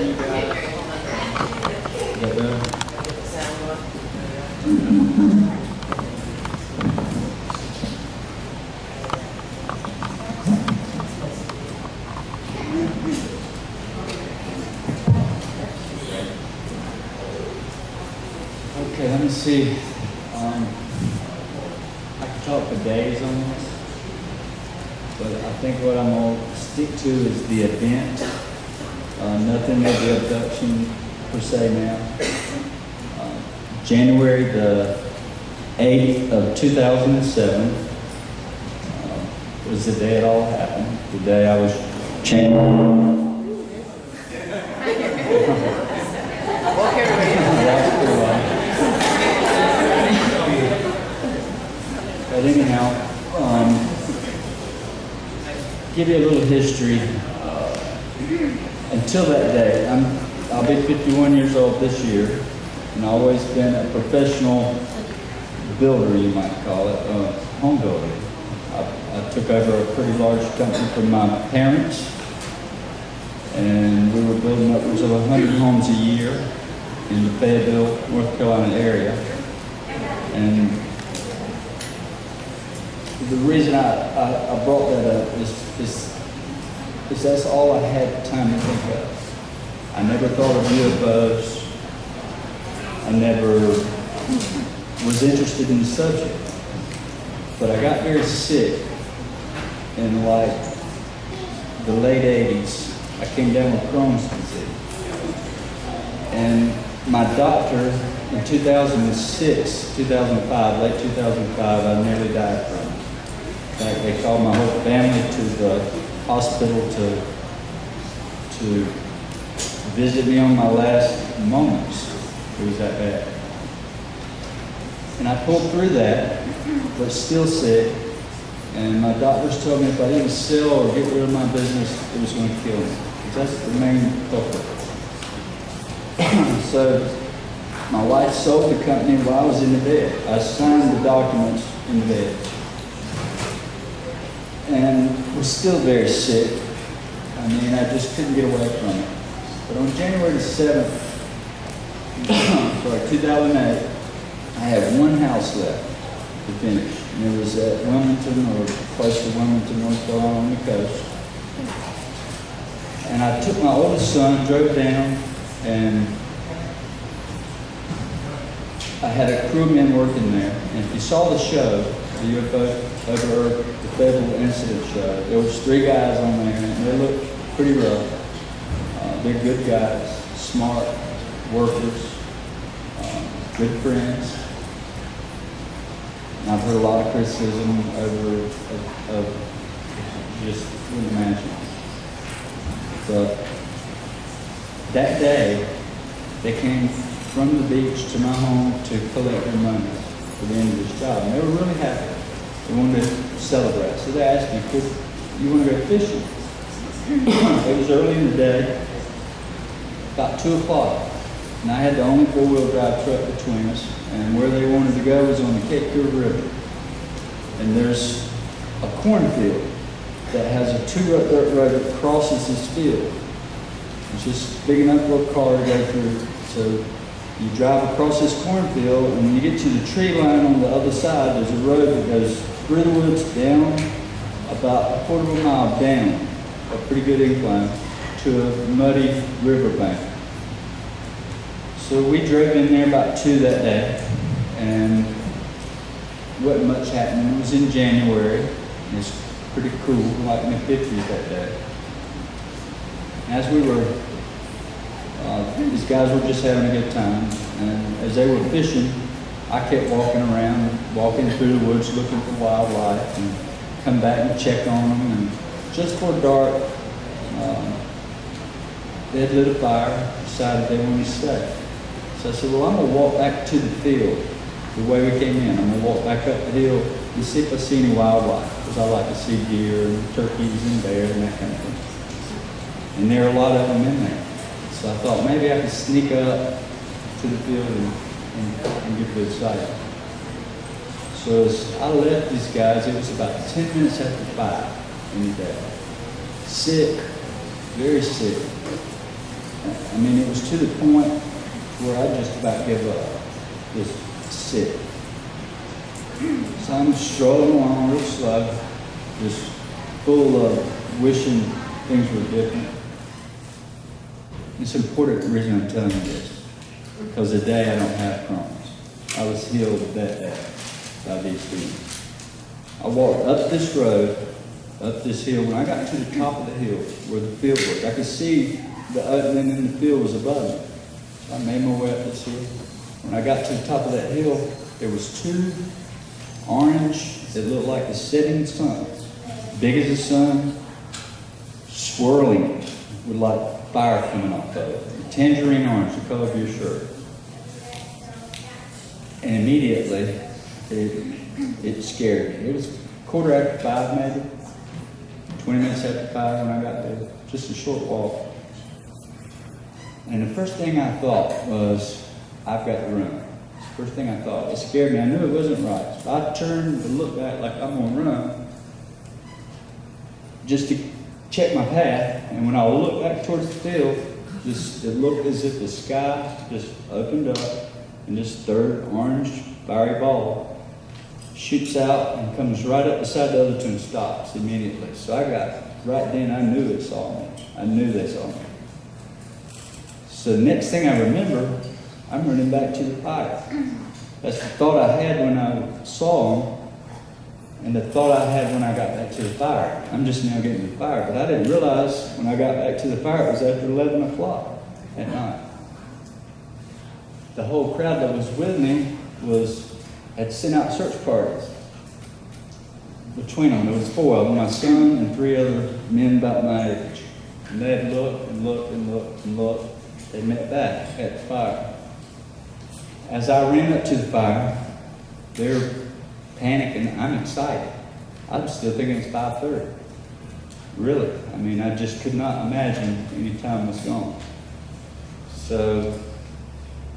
you guys. Is that better? Okay, let me see. I could talk for days on this, but I think what I'm going to stick to is the event. Nothing of the abduction per se now. January the 8th of 2007 was the day it all happened. The day I was changed. But anyhow, give you a little history. Until that day, I'll be 51 years old this year, and I've always been a professional builder, you might call it, home builder. I took over a pretty large company from my parents, and we were building upwards of 100 homes a year in the Fayetteville, North Carolina area. And the reason I brought that up is that's all I had time to think of. I never thought of UFOs. I never was interested in the subject. But I got very sick in like the late 80s. I came down with Crohn's disease. And my doctor in 2006, 2005, late 2005, I nearly died from it. In fact, they called my whole family to the hospital to visit me on my last moments. It was that bad. And I pulled through that, but still sick. And my doctors told me if I didn't sell or get rid of my business, it was going to kill me. That's the main culprit. So my wife sold the company while I was in the bed. I signed the documents in the bed. And was still very sick. I mean, I just couldn't get away from it. But on January the 7th, 2008, I had one house left to finish. And it was at Wilmington, or close to Wilmington, North Carolina, on the coast. And I took my oldest son, drove down, and I had a crewman working there. And if you saw the show, the UFO over the Fayetteville incident show, there was 3 guys on there, and they looked pretty rough. They're good guys, smart workers, good friends. And I've heard a lot of criticism of just wouldn't imagine. But that day, they came from the beach to my home to collect their money for the end of this job. And they were really happy. They wanted to celebrate. So they asked me, you want to go fishing? It was early in the day, about 2 o'clock. And I had the only 4-wheel drive truck between us. And where they wanted to go was on the Cape Fear River. And there's a cornfield that has a 2 dirt road that crosses this field. It's just big enough for a car to go through. So you drive across this cornfield, and when you get to the tree line on the other side, there's a road that goes through the woods down about a quarter of a mile down, a pretty good incline, to a muddy riverbank. So we drove in there about 2 that day, and wasn't much happening. It was in January, and it's pretty cool, like in the 50s that day. As we were, these guys were just having a good time, and as they were fishing, I kept walking around, walking through the woods looking for wildlife, and come back and check on them. And just before dark, they had lit a fire, decided they wanted to stay. So I said, well, I'm going to walk back to the field the way we came in. I'm going to walk back up the hill and see if I see any wildlife, because I like to see deer and turkeys and bears and that kind of thing. And there are a lot of them in there. So I thought maybe I could sneak up to the field and get a good sight. So as I left these guys, it was about 10 minutes after 5 in the day. Sick, very sick. I mean, it was to the point where I just about gave up, just sick. So I'm strolling along real slow, just full of wishing things were different. It's important, the reason I'm telling you this, because today I don't have Crohn's. I was healed that day by these things. I walked up this road, up this hill. When I got to the top of the hill where the field was, I could see the opening in the field was above me. So I made my way up this hill. When I got to the top of that hill, there was two orange, it looked like the setting sun, big as the sun, swirling with like fire coming off of it. Tangerine orange, the color of your shirt. And immediately, it scared me. It was 5:15 maybe, 20 minutes after 5 when I got there, just a short walk. And the first thing I thought was, I've got to run. First thing I thought. It scared me. I knew it wasn't right. So I turned to look back like I'm going to run just to check my path. And when I looked back towards the field, it looked as if the sky just opened up and this third orange fiery ball shoots out and comes right up beside the other two and stops immediately. So right then I knew it saw me. I knew they saw me. So the next thing I remember, I'm running back to the fire. That's the thought I had when I saw them, and the thought I had when I got back to the fire. I'm just now getting to the fire, but I didn't realize when I got back to the fire it was after 11 o'clock at night. The whole crowd that was with me had sent out search parties. Between them, there was 4 of them, my son and 3 other men about my age. And they had looked and looked and looked and looked. They met back at the fire. As I ran up to the fire, they're panicking. I'm excited. I'm still thinking it's 5:30. Really. I mean, I just could not imagine any time was gone. So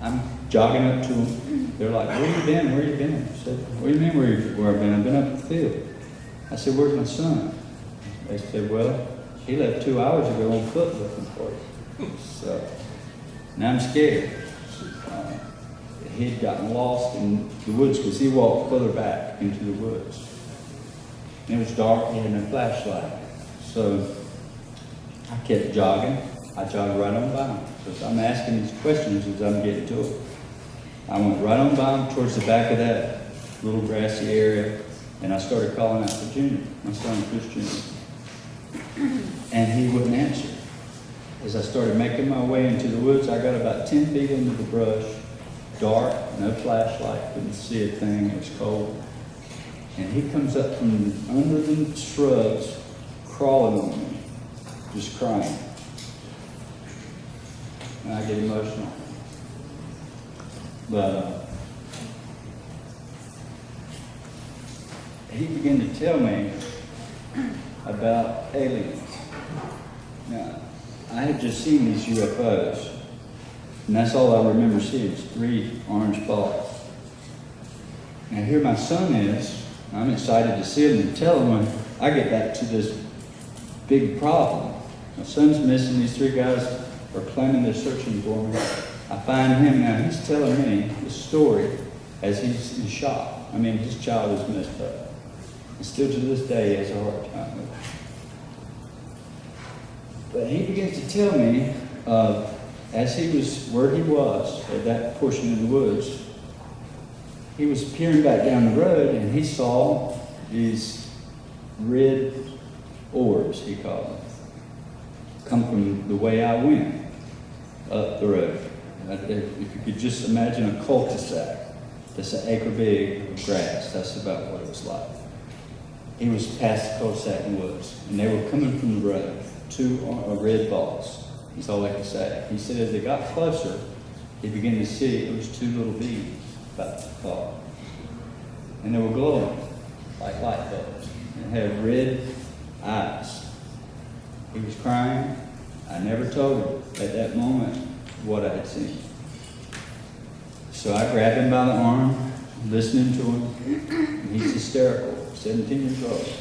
I'm jogging up to them. They're like, where you been? Where you been? I said, what do you mean where I've been? I've been up the field. I said, where's my son? They said, well, he left 2 hours ago on foot looking for you. So now I'm scared. He'd gotten lost in the woods because he walked further back into the woods. And it was dark, he had no flashlight. So I kept jogging. I jogged right on by him because I'm asking these questions as I'm getting to it. I went right on by him towards the back of that little grassy area, and I started calling out for Junior, my son Chris Jr. And he wouldn't answer. As I started making my way into the woods, I got about 10 feet into the brush. Dark, no flashlight, couldn't see a thing, it was cold. And he comes up from under the shrubs, crawling on me, just crying. And I get emotional. But he began to tell me about aliens. Now, I had just seen these UFOs. And that's all I remember seeing, is 3 orange balls. Now here my son is. I'm excited to see him and tell him when I get back to this big problem. My son's missing. These 3 guys are claiming they're searching for me. I find him now. He's telling me the story as he's in shock. I mean, his child is messed up. And still to this day, he has a hard time with it. But he begins to tell me as he was where he was at that portion of the woods, he was peering back down the road and he saw these red orbs, he called them, come from the way I went up the road. If you could just imagine a cul-de-sac that's an acre big of grass, that's about what it was like. He was past the cul-de-sac and woods, and they were coming from the road, 2 red balls. That's all I could say. He said as they got closer, he began to see it was 2 little beams about to fall. And they were glowing like light bulbs and had red eyes. He was crying. I never told him at that moment what I had seen. So I grabbed him by the arm, listening to him, and he's hysterical, 17 years old.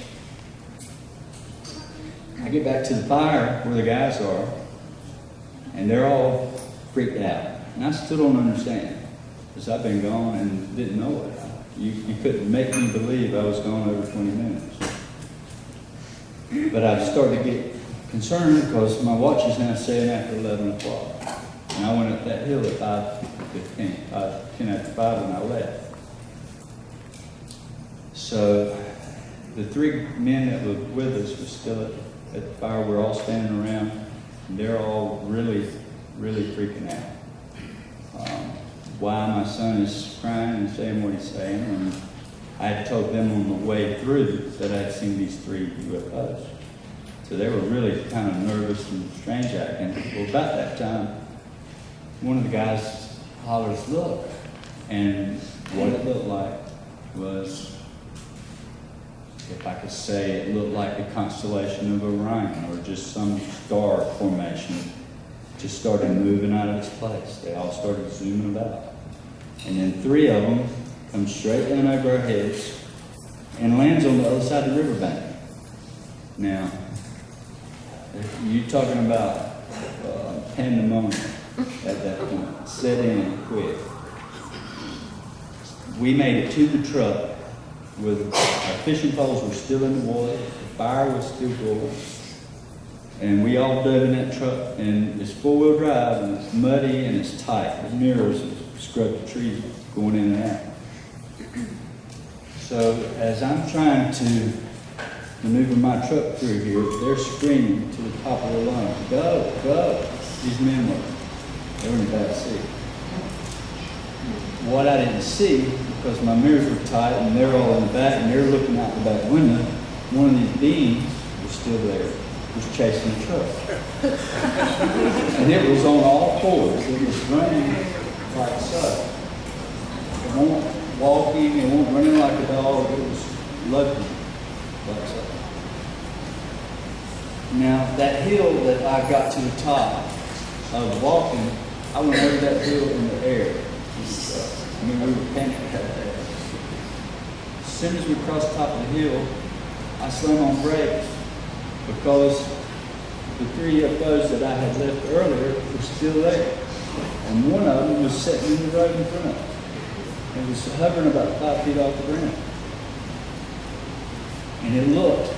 I get back to the fire where the guys are, And they're all freaked out. And I still don't understand, because I've been gone and didn't know it. You couldn't make me believe I was gone over 20 minutes. But I started to get concerned because my watch is now saying after 11 o'clock. And I went up that hill at 5:15, 10 after 5 when I left. So the three men that were with us were still at the fire. We're all standing around, and they're all really, really freaking out. Why my son is crying and saying what he's saying. And I had told them on the way through that I had seen these 3 UFOs. So they were really kind of nervous and strange acting. Well, about that time, one of the guys hollers, "Look." And what it looked like was, if I could say, it looked like the constellation of Orion or just some star formation just started moving out of its place. They all started zooming about. And then 3 of them come straight down over our heads and lands on the other side of the riverbank. Now, you're talking about pandemonium at that point. Set in quick. We made it to the truck with our fishing poles were still in the water, the fire was still going. And we all dove in that truck, and it's 4-wheel drive, and it's muddy, and it's tight. The mirrors scrub the trees going in and out. So as I'm trying to maneuver my truck through here, they're screaming to the top of their lungs, "Go, go!" These men they were in the back seat. What I didn't see, because my mirrors were tight, and they're all in the back, and they're looking out the back window, one of these beings was still there. Was chasing the truck. And it was on all fours. It was running like so. It wasn't walking, it wasn't running like a dog, it was loping like so. Now, that hill that I got to the top of walking, I went over that hill in the air. I mean, we were panicked out there. As soon as we crossed the top of the hill, I slammed on brakes, because the 3 UFOs that I had left earlier were still there. And one of them was sitting in the road in front. It was hovering about 5 feet off the ground. And it looked,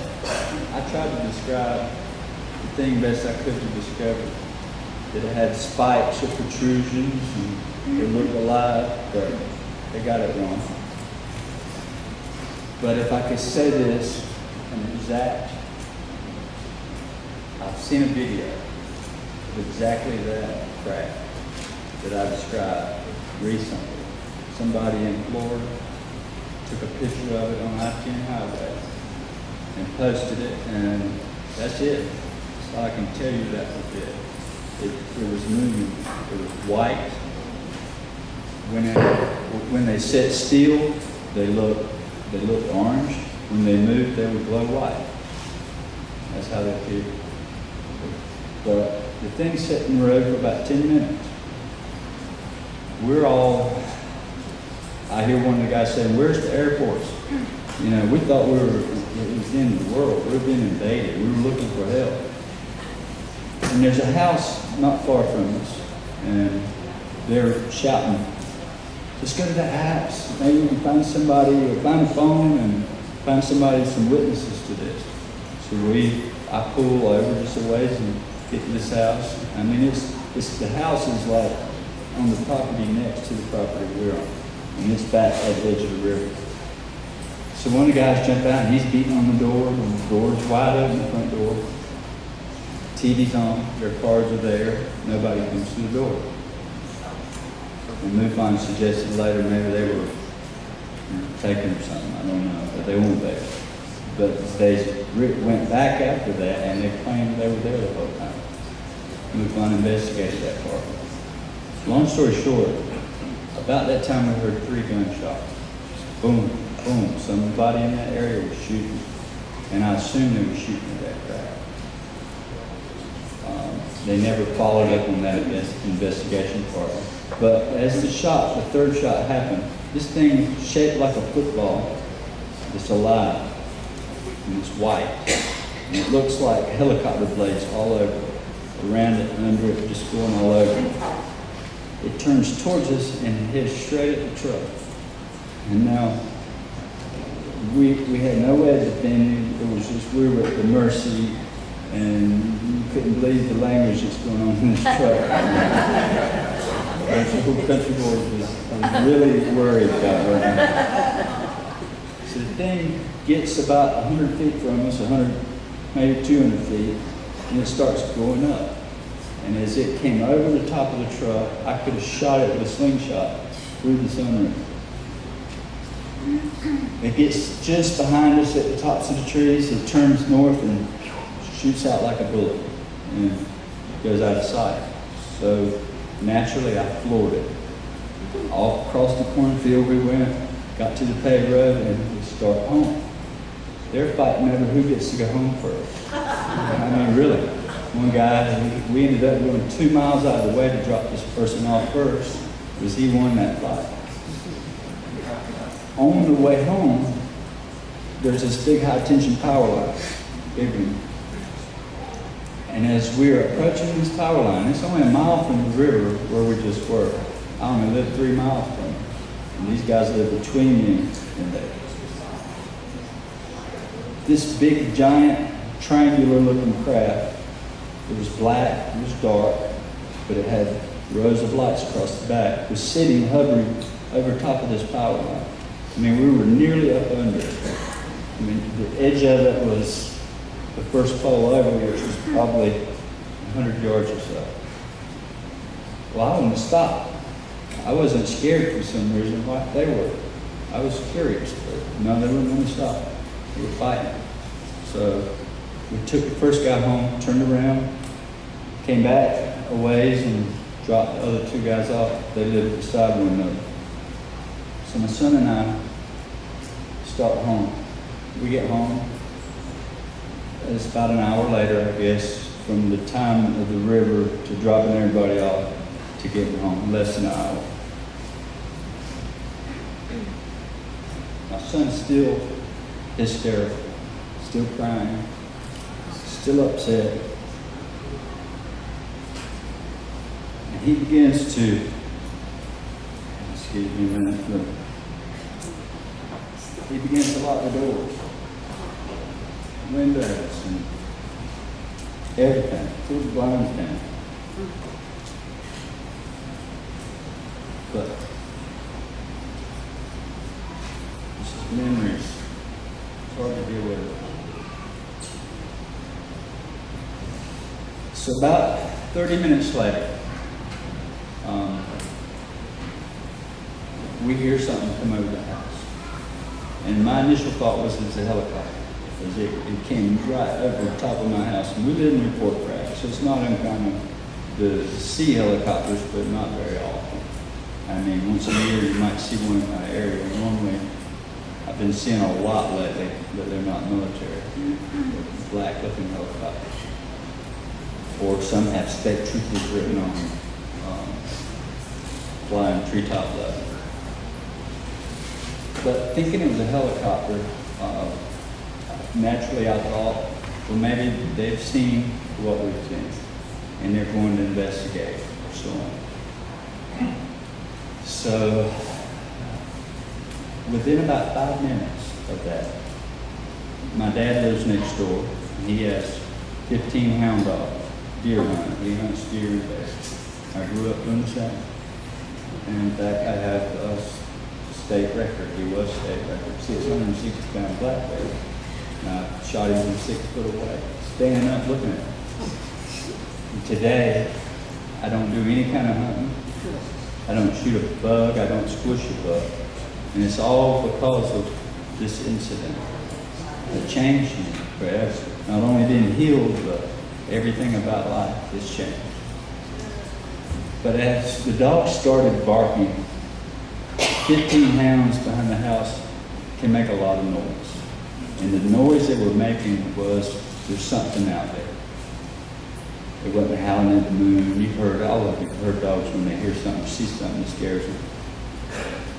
I tried to describe the thing best I could to discover. That it had spikes or protrusions, and it looked alive, but they got it wrong. But if I could say this, an exact, I've seen a video of exactly that craft that I described recently. Somebody in Florida took a picture of it on I-10 highway and posted it, and that's it. So I can tell you that was it. It was moving. It was white. When they set still, they looked orange. When they moved, they would glow white. That's how they appeared. But the thing sat in the road for about 10 minutes. I hear one of the guys saying, "Where's the Air Force?" You know, we thought it was the end of the world. We were being invaded. We were looking for help. And there's a house not far from us, and they're shouting, "Let's go to that house. Maybe we can find somebody, or find a phone, and find somebody, some witnesses to this." So I pull over just a ways and get to this house. I mean, the house is like on the property next to the property we're on, and it's back at the edge of the river. So one of the guys jumped out, and he's beating on the door, and the door's wide open, the front door. TV's on, their cars are there, nobody comes to the door. And MUFON suggested later maybe they were taken or something, I don't know, but they weren't there. But they went back after that, and they claimed they were there the whole time. MUFON investigated that part. Long story short, about that time we heard 3 gunshots. Boom, boom. Somebody in that area was shooting, and I assume they were shooting at that craft. They never followed up on that investigation part. But as the 3rd shot happened, this thing shaped like a football. It's alive, and it's white, and it looks like helicopter blades all over it. around it, under it, just going all over. It turns towards us and heads straight at the truck. And now, we had no way of defending. It was just, we were at the mercy, and you couldn't believe the language that's going on in this truck. The whole country board was really worried about right now. So the thing gets about 100 feet from us, 100, maybe 200 feet, and it starts going up. And as it came over the top of the truck, I could have shot it with a slingshot through the sunroof. It gets just behind us at the tops of the trees. It turns north and shoots out like a bullet and goes out of sight. So naturally, I floored it. All across the cornfield we went, got to the paved road, and we start home. They're fighting over who gets to go home first. I mean, really. One guy, we ended up going 2 miles out of the way to drop this person off first, because he won that fight. On the way home, there's this big high-tension power line, big one. And as we were approaching this power line, it's only a mile from the river where we just were. I only lived 3 miles from it. And these guys live between me and there. This big, giant, triangular-looking craft, it was black, it was dark, but it had rows of lights across the back, was sitting, hovering over top of this power line. I mean, we were nearly up under it. I mean, the edge of it was the first pole over, which was probably 100 yards or so. Well, I wouldn't stop. I wasn't scared for some reason like they were. I was curious, but no, they wouldn't want to stop. They were fighting. So we took the first guy home, turned around, came back a ways and dropped the other 2 guys off. They lived beside one another. So my son and I start home. We get home. It's about an hour later, I guess, from the time of the river to dropping everybody off to getting home, less than an hour. My son's still hysterical, still crying, still upset. And he begins to, excuse me a minute, look. He begins to lock the doors, windows, and everything, pull the blinds down. But this is memories. It's hard to deal with it. So about 30 minutes later, we hear something come over the house. And my initial thought was it's a helicopter. As it came right over the top of my house. And we live in Newport Crag, so it's not uncommon to see helicopters, but not very often. I mean, once a year you might see one in my area. Normally, I've been seeing a lot lately, but they're not military. They're black-looking helicopters. Or some have state troopers written on them, flying treetop level. But thinking it was a helicopter, naturally I thought, well, maybe they've seen what we've seen, and they're going to investigate or so on. So, within about 5 minutes of that, my dad lives next door, and he has 15 hound dogs, deer hunting. He hunts deer and bears. I grew up doing the same. And in fact, I have a state record. He was state record, 660-pound black bear. And I shot him from 6 foot away, standing up looking at him. And today, I don't do any kind of hunting. I don't shoot a bug. I don't squish a bug. And it's all because of this incident. It changed me forever. Not only been healed, but everything about life has changed. But as the dogs started barking, 15 hounds behind the house can make a lot of noise. And the noise they were making was, there's something out there. It wasn't howling at the moon. You've heard, all of you have heard dogs when they hear something, see something that scares them.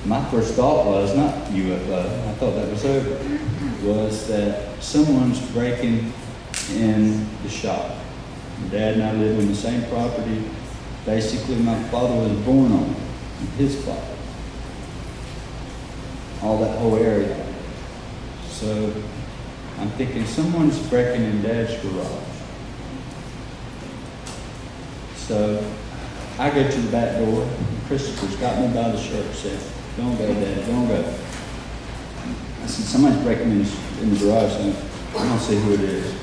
My first thought was, not UFO, I thought that was over, was that someone's breaking in the shop. My dad and I live on the same property. Basically, my father was born on his property. All that whole area. So I'm thinking someone's breaking in Dad's garage. So I go to the back door, and Christopher's got me by the shirt, said, "Don't go, Dad, don't go." I said, "Somebody's breaking in the garage, so I don't see who it is."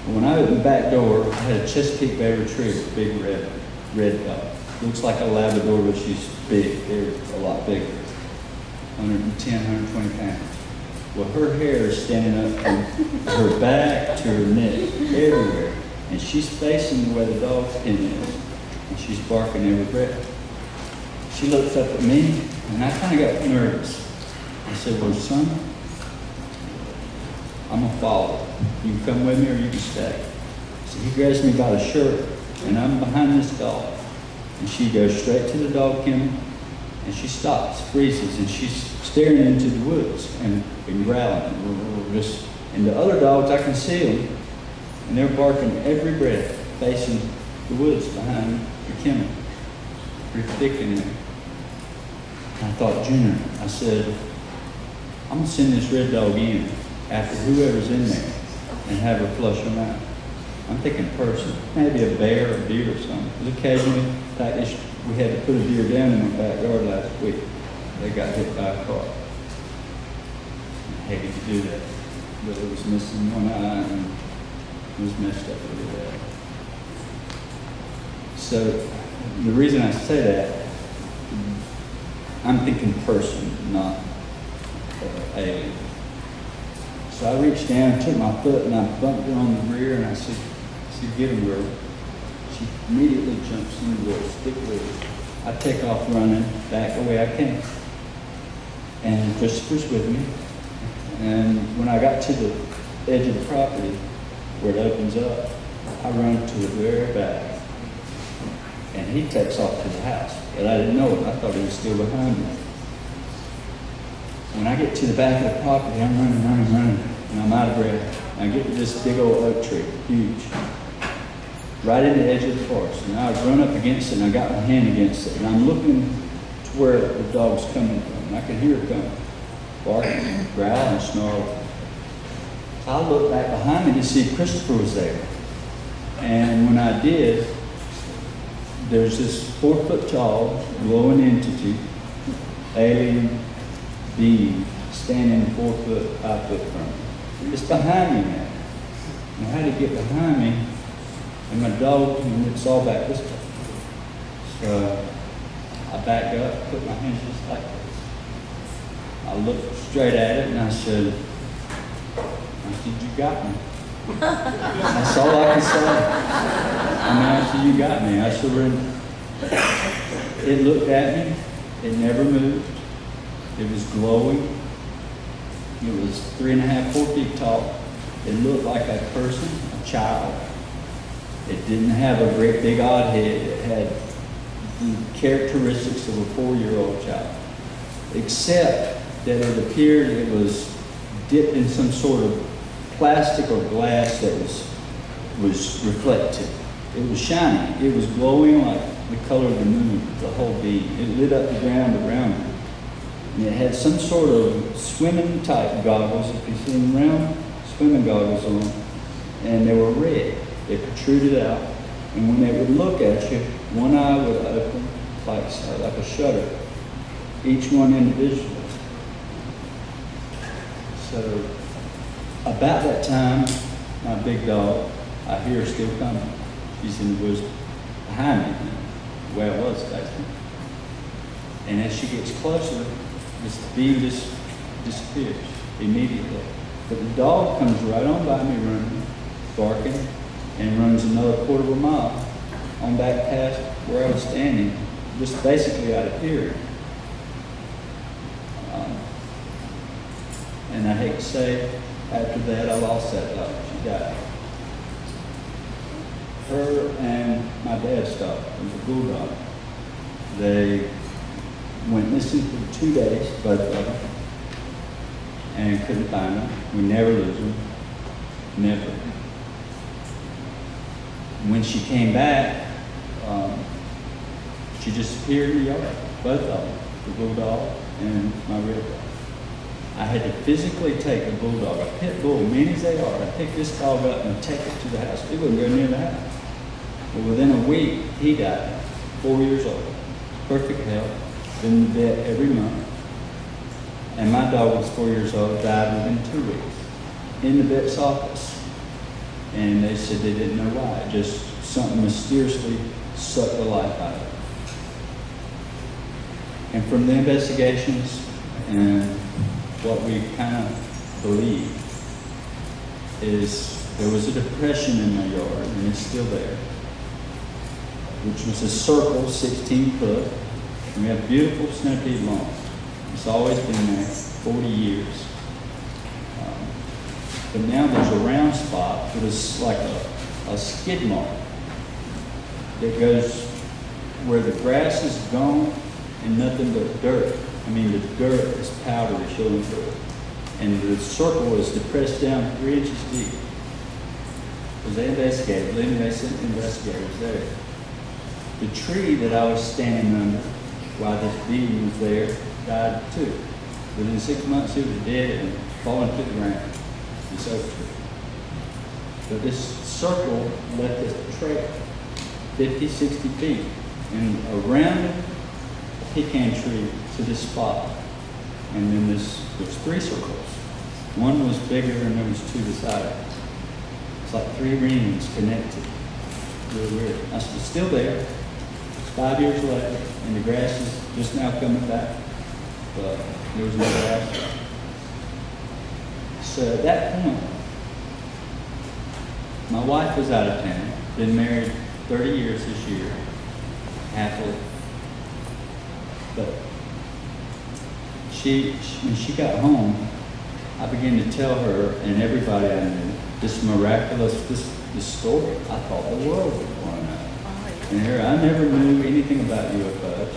But when I opened the back door, I had a Chesapeake Bay Retriever, big red dog. Looks like a Labrador, but she's big. They're a lot bigger. 110, 120 pounds. Well, her hair is standing up from her back to her neck, everywhere. And she's facing where the dog's pen is. And she's barking every breath. She looks up at me, and I kind of got nervous. I said, "Well, son, I'm going to follow. You can come with me or you can stay." So he grabs me by the shirt, and I'm behind this dog. And she goes straight to the dog kennel, and she stops, freezes, and she's staring into the woods and growling. And the other dogs, I can see them, and they're barking every breath, facing the woods behind the kennel. Pretty thick in there. And I thought, Junior, I said, "I'm going to send this red dog in after whoever's in there and have her flush them out." I'm thinking person, maybe a bear or deer or something. Because occasionally, in fact, we had to put a deer down in my backyard last week. They got hit by a car. I hated to do that. But it was missing one eye and it was messed up really bad. So the reason I say that, I'm thinking person, not alien. So I reached down, took my foot, and I bumped her on the rear, and I said, "Get him, girl." She immediately jumps in the woods, stick with it. I take off running back the way I came. And Christopher's with me. And when I got to the edge of the property, where it opens up, I run to the very back. And he takes off to the house. But I didn't know it. I thought he was still behind me. When I get to the back of the property, I'm running, and I'm out of breath. And I get to this big old oak tree, huge, right in the edge of the forest. And I run up against it, and I got my hand against it. And I'm looking to where the dog's coming from. And I can hear it coming, barking, growling, snarling. So I looked back behind me to see if Christopher was there. And when I did, there's this 4-foot tall, glowing entity, alien being standing 4 foot, 5 foot from me. It's behind me now. And I had to get behind me, and my dog, and it's all back this way. So I backed up, put my hands just like this. I looked straight at it, and I said, "You got me." That's all I can say. I said, "You got me." I surrendered. It looked at me. It never moved. It was glowing. It was 3.5, 4 feet tall. It looked like a person, a child. It didn't have a great big odd head. It had the characteristics of a 4-year-old child, except that it appeared it was dipped in some sort of plastic or glass that was reflective. It was shiny. It was glowing like the color of the moon, the whole being. It lit up the ground around it. And it had some sort of swimming type goggles, if you see them round, swimming goggles on, and they were red. They protruded out, and when they would look at you, one eye would open like a shutter, each one individually. So about that time, my big dog, I hear her still coming. She's in the woods behind me, where I was basically. And as she gets closer, this beam just disappears immediately. But the dog comes right on by me running, barking, and runs another 1/4 mile on back past where I was standing, just basically out of hearing. And I hate to say, after that, I lost that dog. She died. Her and my dad's dog, it was a bulldog. They went missing for 2 days, both of them, and couldn't find them. We never lose them. Never. When she came back, she just appeared in the yard, both of them, the bulldog and my real dog. I had to physically take the bulldog, a pit bull, mean as they are, I pick this dog up and take it to the house. It wouldn't go near the house. But within a week, he died, 4 years old, perfect health, been in the vet every month. And my dog was 4 years old, died within 2 weeks in the vet's office. And they said they didn't know why, just something mysteriously sucked the life out of it. And from the investigations and what we kind of believe is there was a depression in my yard, and it's still there, which was a circle 16 foot, and we have beautiful centipede lawn. It's always been there, 40 years. But now there's a round spot that is like a skid mark that goes where the grass is gone and nothing but dirt. I mean, the dirt is powdery showing through it. And the circle is depressed down 3 inches deep. Because they investigated, they sent investigators there. The tree that I was standing under while this being was there died too. Within 6 months, it was dead and falling to the ground. This oak tree. But this circle left this trail 50, 60 feet. And around it, a pecan tree to this spot. And then there's 3 circles. One was bigger and there was 2 beside it. It's like 3 rings connected. Really weird. It's still there. It's 5 years later, and the grass is just now coming back. But there was no grass. So at that point, my wife was out of town. Been married 30 years this year, happily. But when she got home, I began to tell her and everybody I knew this miraculous, this story. I thought the world would want to know. And here, I never knew anything about UFOs,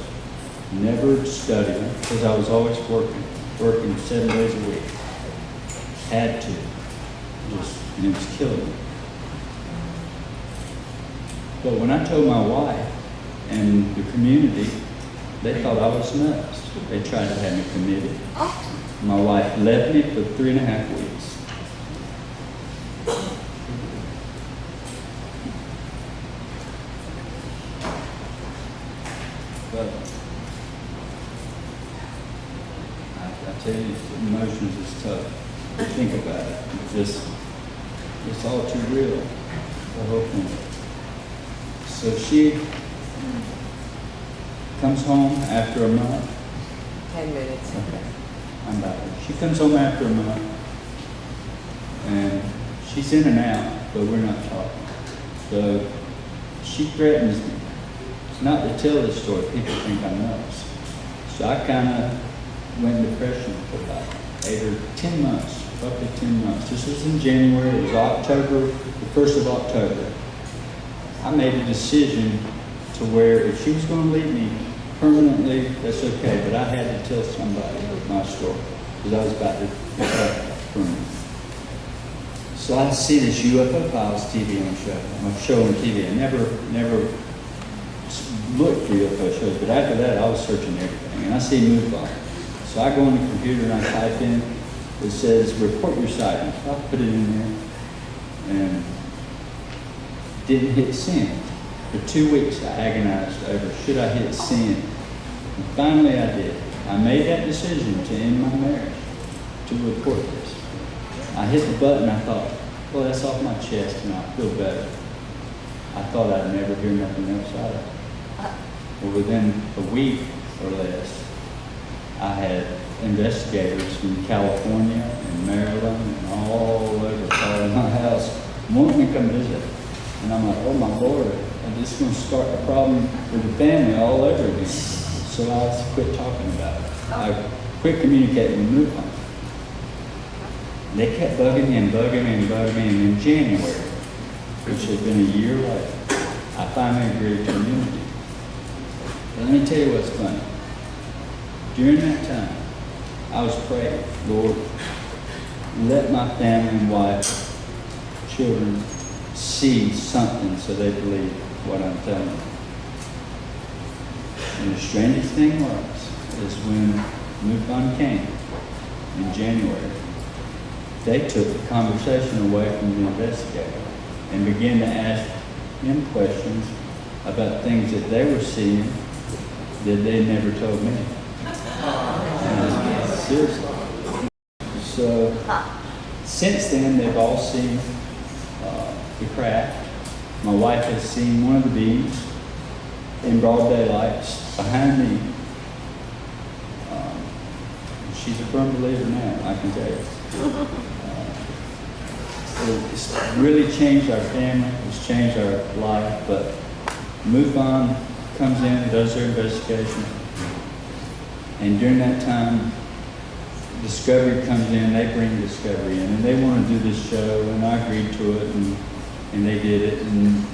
never studied them, because I was always working 7 days a week. Had to, and it was killing me. But when I told my wife and the community, they thought I was nuts. They tried to have me committed. My wife left me for 3.5 weeks. But I tell you, emotions is tough to think about it. It's all too real, the whole thing. So she comes home after a month. 10 minutes. Okay, I'm back. She comes home after a month, and she's in and out, but we're not talking. So she threatens me not to tell this story. People think I'm nuts. So I kind of went in depression for about 8 or 10 months, roughly 10 months. This was in January. It was October, the 1st of October. I made a decision to where if she was going to leave me permanently, that's okay, but I had to tell somebody my story because I was about to get up from it. So I see this UFO Files TV on show on TV. I never looked for UFO shows, but after that I was searching everything, and I see MUFON. So I go on the computer and I type in, it says report your sighting. I put it in there and didn't hit send. For 2 weeks I agonized over should I hit send. And finally I did. I made that decision to end my marriage, to report this. I hit the button, I thought, well, that's off my chest and I feel better. I thought I'd never hear nothing else out of it. Well, within a week or less, I had investigators from California and Maryland and all over calling my house, wanting to come visit. And I'm like, oh my Lord, I'm just going to start a problem with the family all over again. So I quit talking about it. I quit communicating with MUFON. They kept bugging me. And in January, which had been a year later, I finally agreed to an interview. But let me tell you what's funny. During that time, I was praying, Lord, let my family and wife, children see something so they believe what I'm telling them. And the strangest thing is when MUFON came in January, they took the conversation away from the investigator and began to ask him questions about things that they were seeing that they never told me. Seriously. So since then, they've all seen the craft. My wife has seen one of the beams in broad daylight behind me. She's a firm believer now, I can tell you. It's really changed our family, it's changed our life, but MUFON comes in and does their investigation. And during that time, Discovery comes in, they bring Discovery in, and they want to do this show, and I agreed to it, and they did it. And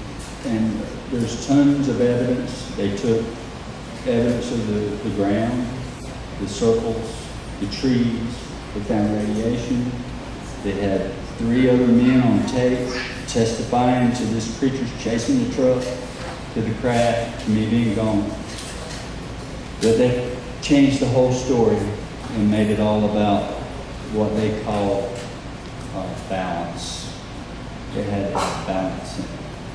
there's tons of evidence. They took evidence of the ground, the circles, the trees. They found radiation. They had 3 other men on tape testifying to this creature's chasing the truck, to the craft, to me being gone. But they changed the whole story and made it all about what they call balance. They had balance.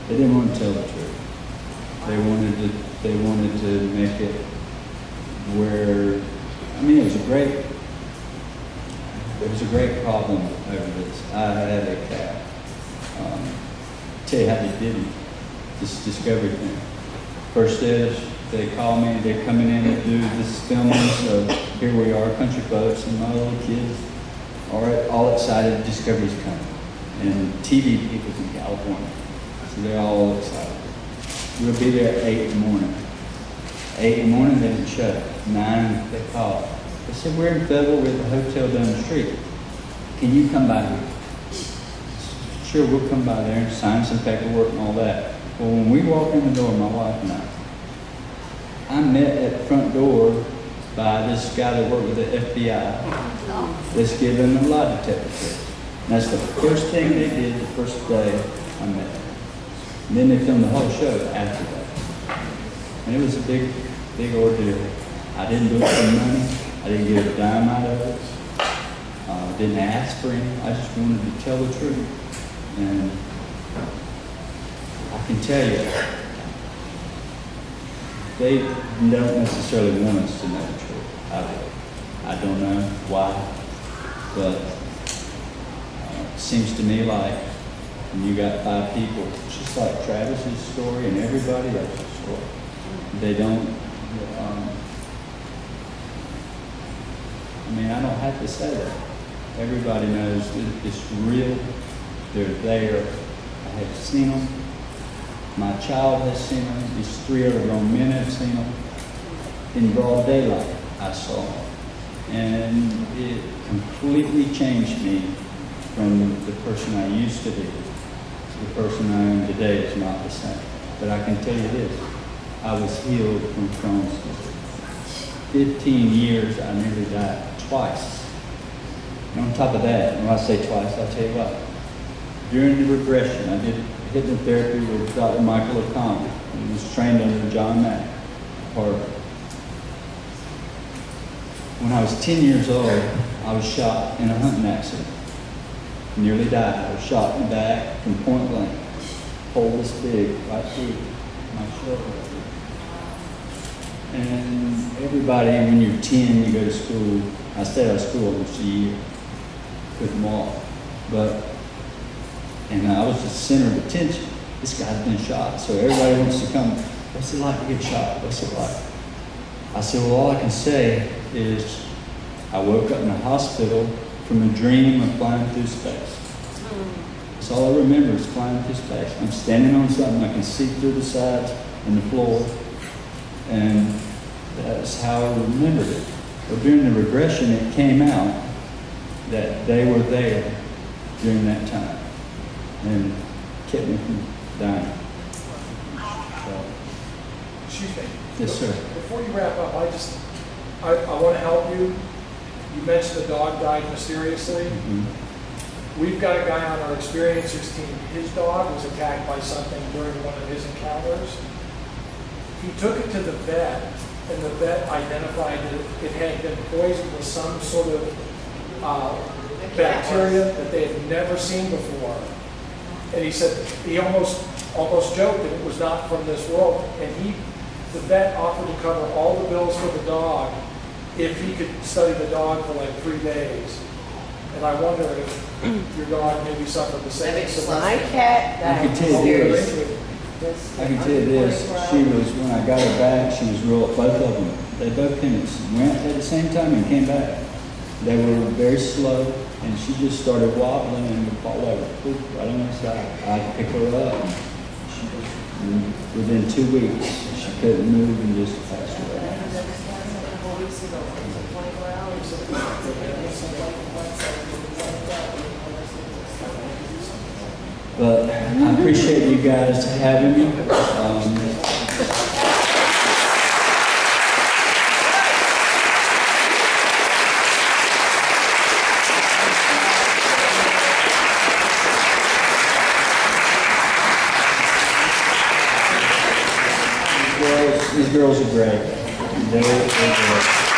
They didn't want to tell the truth. They wanted to make it where, I mean, it was a great problem over this. I had a cat. Tell you how they did it. This Discovery thing. First is they call me, they're coming in to do this filming, so here we are, country folks, and my little kids are all excited, Discovery's coming. And TV people from California, so they're all excited. We'll be there at 8 in the morning. 8 in the morning, they didn't show. 9, they called. They said, we're in Fayetteville, we're at the hotel down the street. Can you come by here? Sure, we'll come by there and sign some paperwork and all that. Well, when we walk in the door, my wife and I met at the front door by this guy that worked with the FBI that's giving a lie detector test. And that's the first thing they did the first day I met them. And then they filmed the whole show after that. And it was a big ordeal. I didn't do it for money. I didn't get a dime out of it. Didn't ask for any. I just wanted to tell the truth. And I can tell you, they don't necessarily want us to know the truth. I don't know why, but it seems to me like when you got 5 people, just like Travis's story and everybody else's story, they don't, I mean, I don't have to say that. Everybody knows that it's real. They're there. I have seen them. My child has seen them. These 3 other grown men have seen them. In broad daylight, I saw them. And it completely changed me from the person I used to be. The person I am today is not the same. But I can tell you this, I was healed from Crohn's disease. 15 years, I nearly died twice. And on top of that, when I say twice, I'll tell you what. During the regression, I did hypnotherapy with Dr. Michael O'Connor, and was trained under John Mack, Harvard. When I was 10 years old, I was shot in a hunting accident. Nearly died. I was shot in the back from point blank. Hole this big, right through my shoulder. And everybody, when you're 10, you go to school. I stayed out of school almost a year. Couldn't walk. And I was the center of attention. This guy's been shot, so everybody wants to come. What's it like to get shot? What's it like? I said, well, all I can say is I woke up in the hospital from a dream of flying through space. That's all I remember is flying through space. I'm standing on something I can see through the sides and the floor, and that's how I remembered it. But during the regression, it came out that they were there during that time and kept me from dying. So, Excuse me. yes, sir. Before you wrap up, I want to help you. You mentioned the dog died mysteriously. Mhm. We've got a guy on our experiencers team, his dog was attacked by something during one of his encounters. He took it to the vet, and the vet identified that it had been poisoned with some sort of bacteria that they had never seen before. And he said, he almost joked that it was not from this world. And the vet offered to cover all the bills for the dog if he could study the dog for like 3 days. And I wonder if your dog maybe suffered the same. My cat I can died. tell you this, I can tell you this, she was, when I got her back, she was real, both of them, they both came, went at the same time and came back. They were very slow, and she just started wobbling and would fall over, poof, right on her side. I had to pick her up, and she was, within 2 weeks, she couldn't move and just passed away. But I appreciate you guys having me. These girls are great. They're great.